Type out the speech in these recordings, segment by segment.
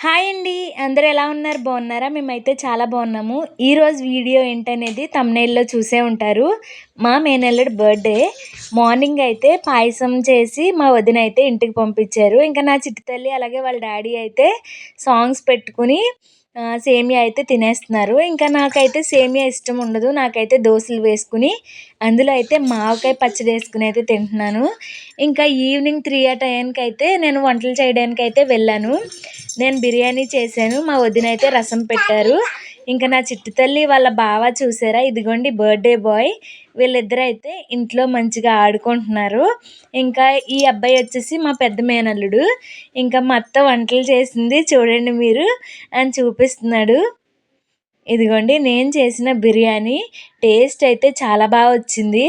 Hi అండి. అందరూ ఎలా ఉన్నారు? బాగున్నారా? మేమైతే చాలా బాగున్నాము. ఈరోజు వీడియో ఏంటనేది థంబ్‌నెయిల్‌లో చూసే ఉంటారు. మా మేనల్లుడి బర్త్‌డే. మార్నింగ్ అయితే పాయసం చేసి మా వదిన అయితే ఇంటికి పంపించారు. ఇంకా నా చిట్టి తల్లి అలాగే వాళ్ళ డ్యాడీ అయితే సాంగ్స్ పెట్టుకుని సేమియా అయితే తినేస్తున్నారు. ఇంకా నాకైతే సేమియా ఇష్టం ఉండదు. నాకైతే దోసలు వేసుకుని అందులో అయితే మామిడికాయ పచ్చడి వేసుకుని అయితే తింటున్నాను. ఇంకా ఈవినింగ్ 3 ఆ టయానికైతే నేను వంటలు చేయడానికైతే వెళ్ళాను. నేను బిర్యానీ చేశాను. మా వదిన అయితే రసం పెట్టారు. ఇంకా నా చిట్టి తల్లి వాళ్ళ బావ చూసారా, ఇదిగోండి బర్త్‌డే బాయ్. వీళ్ళిద్దరైతే ఇంట్లో మంచిగా ఆడుకుంటున్నారు. ఇంకా ఈ అబ్బాయి వచ్చేసి మా పెద్ద మేనల్లుడు. ఇంకా మా అత్త వంటలు చేసింది చూడండి మీరు అని చూపిస్తున్నాడు. ఇదిగోండి నేను చేసిన బిర్యానీ టేస్ట్ అయితే చాలా బాగా వచ్చింది.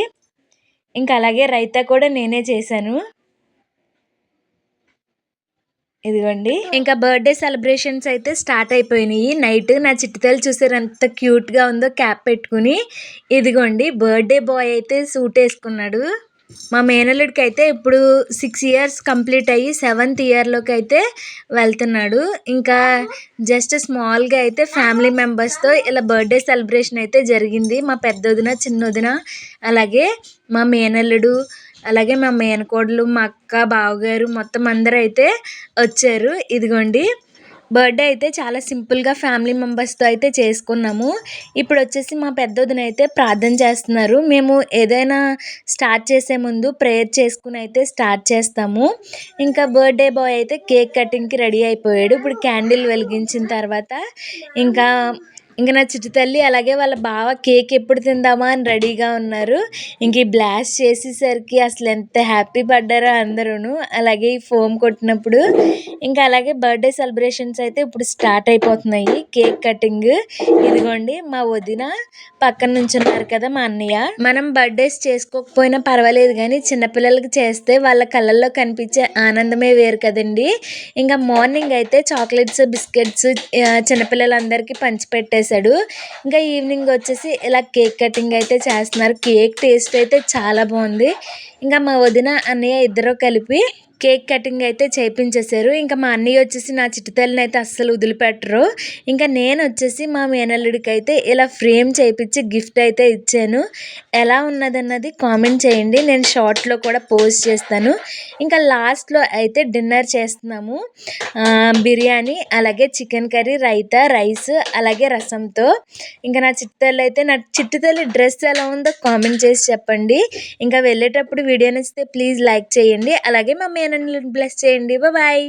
ఇంకా అలాగే రైతా కూడా నేనే చేశాను. ఇదిగోండి. ఇంకా బర్త్‌డే సెలబ్రేషన్స్ అయితే స్టార్ట్ అయిపోయినాయి. నైట్ నా చిట్టి తల్లి చూసారా ఎంత క్యూట్‌గా ఉందో క్యాప్ పెట్టుకుని. ఇదిగోండి బర్త్‌డే బాయ్ అయితే సూట్ ఏసుకున్నాడు. మా మేనల్లుడికైతే ఇప్పుడు 6 ఇయర్స్ కంప్లీట్ అయ్యి 7th ఇయర్‌లోకి అయితే వెళ్తున్నాడు. ఇంకా జస్ట్ స్మాల్‌గా అయితే ఫ్యామిలీ మెంబర్స్‌తో ఇలా బర్త్‌డే సెలబ్రేషన్ అయితే జరిగింది. మా పెద్దొదిన, చిన్నొదిన అలాగే మా మేనల్లుడు, అలాగే మా మేనకోడలు, మా అక్క, బావగారు మొత్తం అందరూ అయితే వచ్చారు. ఇదిగోండి బర్త్‌డే అయితే చాలా సింపుల్‌గా ఫ్యామిలీ మెంబర్స్‌తో అయితే చేసుకున్నాము. ఇప్పుడొచ్చేసి మా పెద్దొదిన అయితే ప్రార్థన చేస్తున్నారు. మేము ఏదైనా స్టార్ట్ చేసే ముందు ప్రేయర్ చేసుకుని అయితే స్టార్ట్ చేస్తాము. ఇంకా బర్త్‌డే బాయ్ అయితే కేక్ కటింగ్‌కి రెడీ అయిపోయాడు. ఇప్పుడు క్యాండిల్ వెలిగించిన తర్వాత ఇంకా నా చిట్టి తల్లి అలాగే వాళ్ళ బావ కేక్ ఎప్పుడు తిందామా అని రెడీగా ఉన్నారు. ఇంక ఈ బ్లాస్ట్ చేసేసరికి అసలు ఎంత హ్యాపీ పడ్డారో అందరూను. అలాగే ఈ ఫోమ్ కొట్టినప్పుడు ఇంకా అలాగే బర్త్‌డే సెలబ్రేషన్స్ అయితే ఇప్పుడు స్టార్ట్ అయిపోతున్నాయి. కేక్ కటింగ్ ఇదిగోండి మా వదిన పక్కన నుంచున్నారు కదా మా అన్నయ్య. మనం బర్త్‌డేస్ చేసుకోకపోయినా పర్వాలేదు కానీ చిన్నపిల్లలకి చేస్తే వాళ్ళ కళ్ళల్లో కనిపించే ఆనందమే వేరు కదండి. ఇంకా మార్నింగ్ అయితే చాక్లెట్స్, బిస్కెట్స్ చిన్నపిల్లలందరికీ పంచిపెట్టేశాడు. ఇంకా ఈవినింగ్ వచ్చేసి ఇలా కేక్ కటింగ్ అయితే చేస్తున్నారు. కేక్ టేస్ట్ అయితే చాలా బాగుంది. ఇంకా మా వదిన, అన్నయ్య ఇద్దరు కలిపి కేక్ కటింగ్ అయితే చేయించేశారు. ఇంకా మా అన్నయ్య వచ్చేసి నా చిట్టి తల్లిని అయితే అస్సలు వదిలిపెట్టరు. ఇంకా నేను వచ్చేసి మా మేనల్లుడికి అయితే ఇలా ఫ్రేమ్ చేయించి గిఫ్ట్ అయితే ఇచ్చాను. ఎలా ఉన్నదన్నది కామెంట్ చేయండి. నేను షార్ట్లో కూడా పోస్ట్ చేస్తాను. ఇంకా లాస్ట్లో అయితే డిన్నర్ చేస్తున్నాము. బిర్యానీ అలాగే చికెన్ కర్రీ, రైతా, రైస్ అలాగే రసంతో. ఇంకా నా చిట్టి తల్లి డ్రెస్ ఎలా ఉందో కామెంట్ చేసి చెప్పండి. ఇంకా వెళ్ళేటప్పుడు వీడియో నచ్చితే ప్లీజ్ లైక్ చేయండి. అలాగే మా మేనల్లుడిని బ్లెస్ చేయండి. బాయ్.